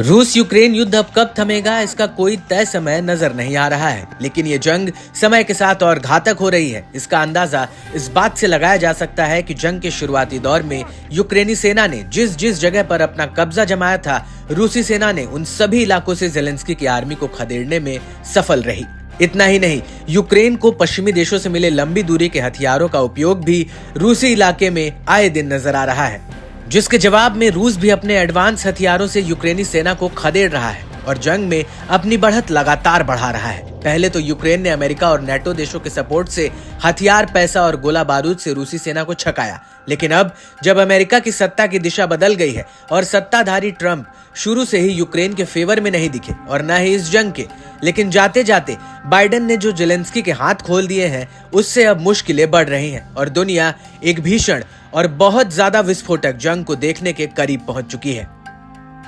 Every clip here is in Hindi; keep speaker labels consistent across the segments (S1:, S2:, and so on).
S1: रूस यूक्रेन युद्ध अब कब थमेगा, इसका कोई तय समय नजर नहीं आ रहा है, लेकिन ये जंग समय के साथ और घातक हो रही है। इसका अंदाजा इस बात से लगाया जा सकता है कि जंग के शुरुआती दौर में यूक्रेनी सेना ने जिस जिस जगह पर अपना कब्जा जमाया था, रूसी सेना ने उन सभी इलाकों से जेलेंस्की की आर्मी को खदेड़ने में सफल रही। इतना ही नहीं, यूक्रेन को पश्चिमी देशों से मिले लंबी दूरी के हथियारों का उपयोग भी रूसी इलाके में आए दिन नजर आ रहा है, जिसके जवाब में रूस भी अपने एडवांस हथियारों से यूक्रेनी सेना को खदेड़ रहा है और जंग में अपनी बढ़त लगातार बढ़ा रहा है। पहले तो यूक्रेन ने अमेरिका और नेटो देशों के सपोर्ट से हथियार, पैसा और गोला बारूद से रूसी सेना को छकाया, लेकिन अब जब अमेरिका की सत्ता की दिशा बदल गई है और सत्ताधारी ट्रंप शुरू से ही यूक्रेन के फेवर में नहीं दिखे और न ही इस जंग के, लेकिन जाते जाते बाइडेन ने जो जेलेंस्की के हाथ खोल दिए हैं, उससे अब मुश्किलें बढ़ रही हैं और दुनिया एक भीषण और बहुत ज्यादा विस्फोटक जंग को देखने के करीब पहुंच चुकी है।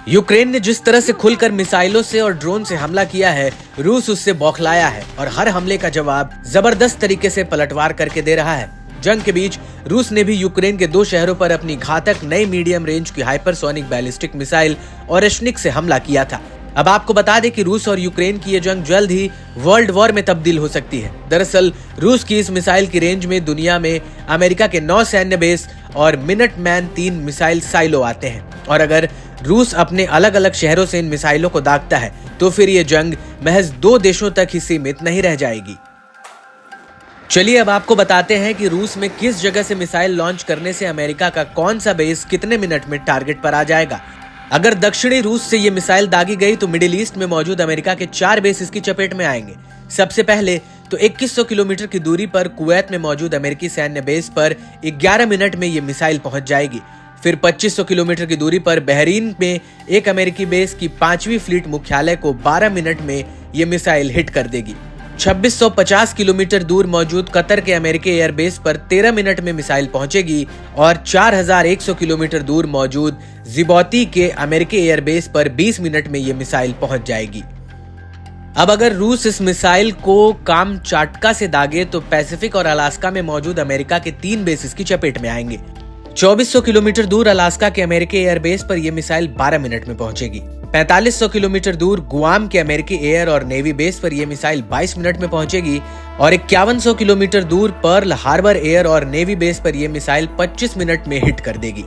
S1: यूक्रेन ने जिस तरह से खुलकर मिसाइलों से और ड्रोन से हमला किया है, रूस उससे बौखलाया है और हर हमले का जवाब जबरदस्त तरीके से पलटवार करके दे रहा है। जंग के बीच रूस ने भी यूक्रेन के 2 शहरों पर अपनी घातक नई मीडियम रेंज की हाइपरसोनिक बैलिस्टिक मिसाइल ओरेश्निक से हमला किया था। अब आपको बता दें कि रूस और यूक्रेन की ये जंग जल्द ही वर्ल्ड वॉर में तब्दील हो सकती है। दरअसल रूस की इस मिसाइल की रेंज में दुनिया में अमेरिका के 9 सैन्य बेस और मिनटमैन 3 मिसाइल साइलो आते हैं, और अगर रूस अपने अलग अलग शहरों से इन मिसाइलों को दागता है तो फिर ये जंग महज 2 देशों तक ही सीमित नहीं रह जाएगी। चलिए अब आपको बताते हैं कि रूस में किस जगह से मिसाइल लॉन्च करने से अमेरिका का कौन सा बेस कितने मिनट में टारगेट पर आ जाएगा। अगर दक्षिणी रूस से ये मिसाइल दागी गई तो मिडिल ईस्ट में मौजूद अमेरिका के 4 बेस इसकी चपेट में आएंगे। सबसे पहले तो 2100 किलोमीटर की दूरी पर कुवैत में मौजूद अमेरिकी सैन्य बेस पर 11 मिनट में ये मिसाइल पहुंच जाएगी। फिर 2500 किलोमीटर की दूरी पर बहरीन में एक अमेरिकी बेस की 5वीं फ्लीट मुख्यालय को 12 मिनट में ये मिसाइल हिट कर देगी। 2650 किलोमीटर दूर मौजूद कतर के अमेरिकी एयरबेस पर 13 मिनट में मिसाइल पहुंचेगी और 4100 किलोमीटर दूर मौजूद जिबौती के अमेरिकी एयरबेस पर 20 मिनट में यह मिसाइल पहुंच जाएगी। अब अगर रूस इस मिसाइल को काम चाटका से दागे तो पैसिफिक और अलास्का में मौजूद अमेरिका के 3 बेस इसकी चपेट में आएंगे। 2400 किलोमीटर दूर अलास्का के अमेरिकी एयरबेस पर यह मिसाइल 12 मिनट में पहुंचेगी। 4500 किलोमीटर दूर गुआम के अमेरिकी एयर और नेवी बेस पर यह मिसाइल 22 मिनट में पहुंचेगी और 5100 किलोमीटर दूर पर्ल हार्बर एयर और नेवी बेस पर यह मिसाइल 25 मिनट में हिट कर देगी।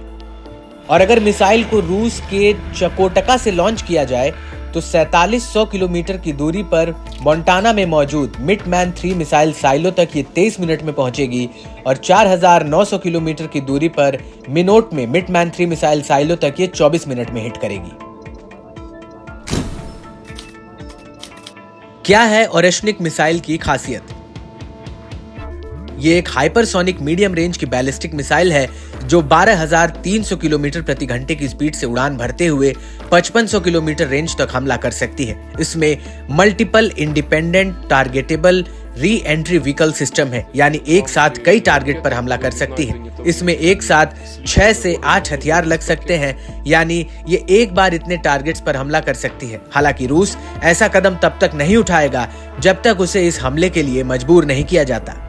S1: और अगर मिसाइल को रूस के चकोटका से लॉन्च किया जाए तो 4700 किलोमीटर की दूरी पर मोंटाना में मौजूद मिटमैन 3 मिसाइल साइलो तक ये 23 मिनट में पहुंचेगी और 4900 किलोमीटर की दूरी पर मिनोट में मिटमैन 3 मिसाइल साइलो तक ये 24 मिनट में हिट करेगी। क्या है ओरेश्निक मिसाइल की खासियत? ये एक हाइपरसोनिक मीडियम रेंज की बैलिस्टिक मिसाइल है जो 12,300 किलोमीटर प्रति घंटे की स्पीड से उड़ान भरते हुए 5500 किलोमीटर रेंज तक हमला कर सकती है। इसमें multiple independent targetable re entry vehicle system है, यानी एक साथ कई टारगेट पर हमला कर सकती है। इसमें एक साथ 6 से 8 हथियार लग सकते हैं, यानी ये एक बार इतने टारगेट्स पर हमला कर सकती है। हालांकि रूस ऐसा कदम तब तक नहीं उठाएगा जब तक उसे इस हमले के लिए मजबूर नहीं किया जाता।